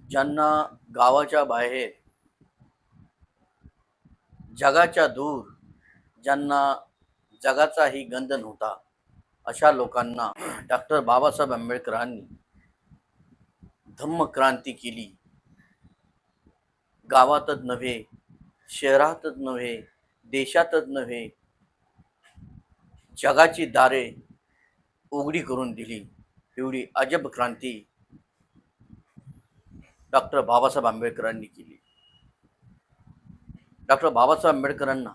ज्यांना गावाच्या बाहेर, जगाच्या दूर, ज्यांना जगाचाही गंध नव्हता, अशा लोकांना डॉक्टर बाबासाहेब आंबेडकरांनी धम्मक्रांती केली. गावातच नव्हे, शहरातच नव्हे, देशातच नव्हे, जगाची दारे उघडी करून दिली. एवढी अजब क्रांती डॉक्टर बाबासाहेब आंबेडकरांनी केली. डॉक्टर बाबासाहेब आंबेडकरांना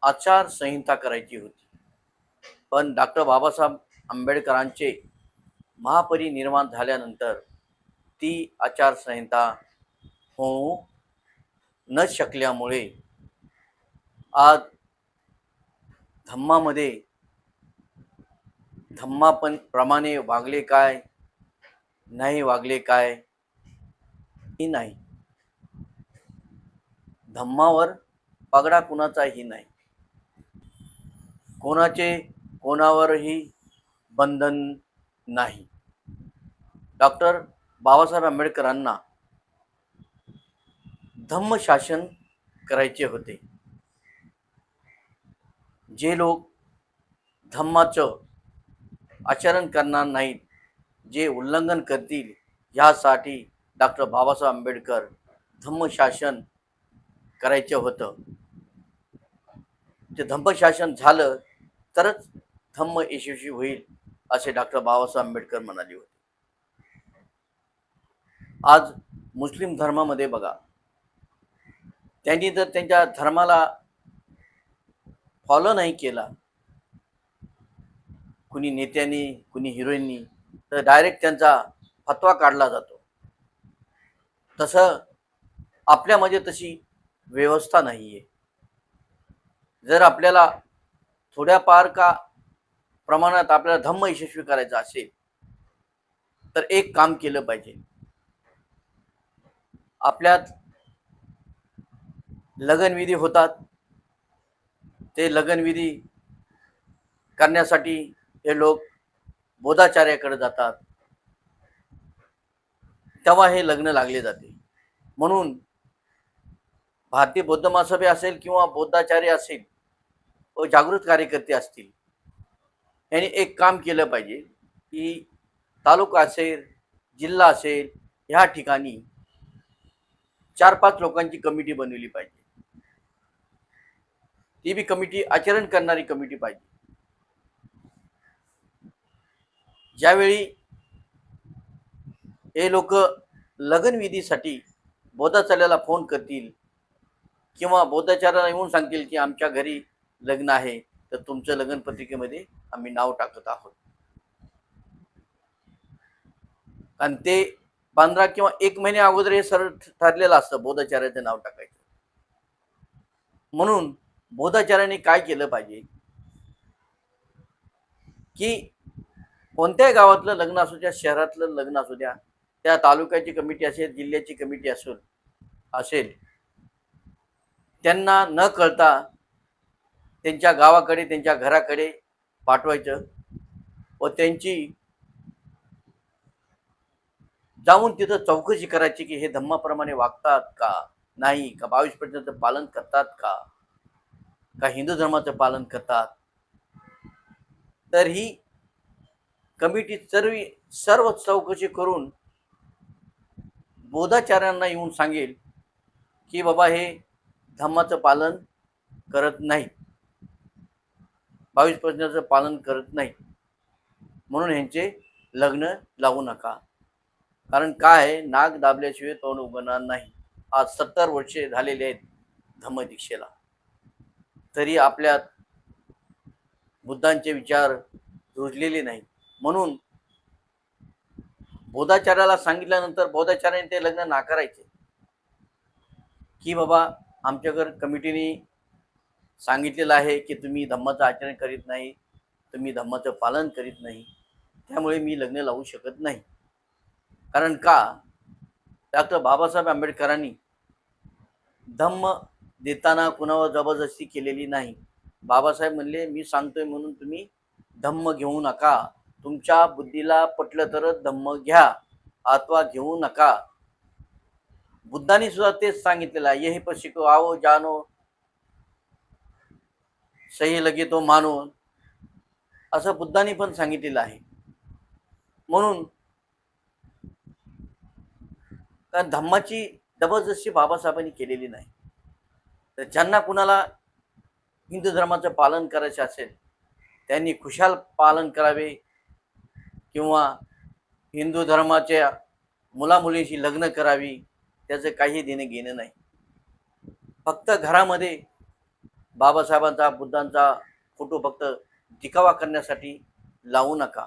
आचारसंहिता करायची होती, पण डॉक्टर बाबासाहेब आंबेडकरांचे महापरिनिर्वाण झाल्यानंतर ती आचारसंहिता होऊ न शकल्यामुळे आज धम्मामध्ये धम्मापण प्रमाणे वागले काय, नाही वागले काय ही नाही. धम्मावर पगडा कुणाचाही नाही, कोणाचे कोणावरही बंधन नाही. डॉक्टर बाबासाहेब आंबेडकरांना धम्मशासन करायचे होते. जे लोक धम्माचं आचरण करणार नाहीत, जे उल्लंघन करतील, यासाठी डॉक्टर बाबासाहेब आंबेडकर धम्मशासन करायचं होतं. ते धम्मशासन झालं तरच धम्म यशस्वी होईल, असे डॉक्टर बाबासाहेब आंबेडकर म्हणाले होते. आज मुस्लिम धर्मामध्ये बघा, त्यांनी जर त्यांच्या धर्माला फॉलो नाही केला, कुणी नेत्यांनी, कुणी हिरोईननी, तर डायरेक्ट त्यांचा फतवा काढला जातो. तसं आपल्यामध्ये तशी व्यवस्था नाही आहे. जर आपल्याला थोड्याफार का प्रमाणात आपल्याला धम्म यशस्वी करायचं असेल, तर एक काम केलं पाहिजे. आपल्यात लगनविधी होतात, ते लगनविधी करण्यासाठी हे लोक बोधाचार्याकडे जातात, तेव्हा हे लग्न लागले जाते. म्हणून भारतीय बौद्ध महासभा असेल किंवा बौद्धाचार्य असेल व जागृत कार्यकर्ते असतील, यांनी एक काम केलं पाहिजे की तालुका असेल, जिल्हा असेल, ह्या ठिकाणी 4-5 लोकांची कमिटी बनवली पाहिजे. ती बी कमिटी आचरण करणारी कमिटी पाहिजे. ज्यावेळी हे लोक लगनविधीसाठी बौद्धाचार्याला फोन करतील किंवा बौद्धाचार्याला येऊन सांगतील की आमच्या घरी लग्न आहे, तर तुमचं लग्न पत्रिकेमध्ये आम्ही नाव टाकत आहोत, आणि ते 15 किंवा 1 महिन्या अगोदर हे सरळ ठरलेलं असतं बौद्धाचार्याचं नाव टाकायचं. म्हणून बौद्धाचार्याने काय केलं पाहिजे की कोणत्याही गावातलं लग्न असू द्या, शहरातलं लग्न असू द्या, त्या तालुक्याची कमिटी असेल, जिल्ह्याची कमिटी असेल, त्यांना न कळता त्यांच्या गावाकडे, त्यांच्या घराकडे पाठवायचं व त्यांची जाऊन तिथं चौकशी करायची की हे धम्माप्रमाणे वागतात का नाही, का 22 प्रश्नाचं पालन करतात का हिंदू धर्माचं पालन करतात. तर ही कमिटी सर्व चौकशी करून बौद्धाचार्यांना येऊन सांगेल की बाबा हे धम्माचं पालन करत नाही, 22 प्रश्नाचं पालन करत नाही, म्हणून ह्यांचे लग्न लावू नका. कारण काय आहे, नाक दाबल्याशिवाय तोंड उघडणार नाही. आज 70 वर्षे झालेले आहेत धम्मदीक्षेला, तरी आपल्यात बुद्धांचे विचार रुजलेले नाही. म्हणून बौद्धाचार्याला सांगितल्यानंतर बौद्धाचार्याने ते लग्न नाकारायचे की बाबा आमच्याकडे कमिटीने सांगितलेलं आहे की तुम्ही धम्माचं आचरण करीत नाही, तुम्ही धम्माचं पालन करीत नाही, त्यामुळे मी लग्न लावू शकत नाही. कारण का, डॉक्टर बाबासाहेब आंबेडकरांनी धम्म देताना कुणावर जबरदस्ती केलेली नाही. बाबासाहेब म्हणले मी सांगतोय म्हणून तुम्ही धम्म घेऊ नका, तुमच्या बुद्धीला पटलं तरच धम्म घ्या. अथवा घेऊ नका. बुद्धांनी सुद्धा तेच सांगितलेलं आहे, यही पर शिको आओ जानो सही लगे तो मानो, असं बुद्धांनी पण सांगितलेलं आहे. म्हणून धम्माची जबरदस्ती बाबासाहेबांनी केलेली नाही. तर ज्यांना कुणाला हिंदू धर्माचं पालन करायचे असेल त्यांनी खुशाल पालन करावे, किंवा हिंदू धर्माच्या मुलामुलींशी लग्न करावी, त्याचं काही देणं घेणं नाही. फक्त घरामध्ये बाबासाहेबांचा बुद्धांचा फोटो फक्त दिखावा करण्यासाठी लावू नका.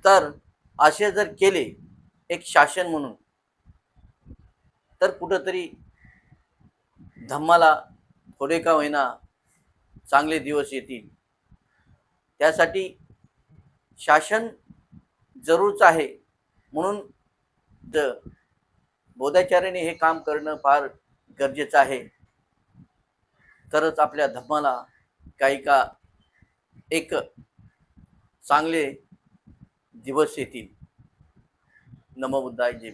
तर असे जर केले एक शासन म्हणून, तर कुठंतरी धम्माला थोडे का होईना चांगले दिवस येतील. त्यासाठी शासन जरूरच आहे. म्हणून बोधाचार्याने हे काम करणं फार गरजेचं आहे. तरच आपल्या धम्माला काही का एक चांगले दिवस येतील. नमो बुद्धाय. जय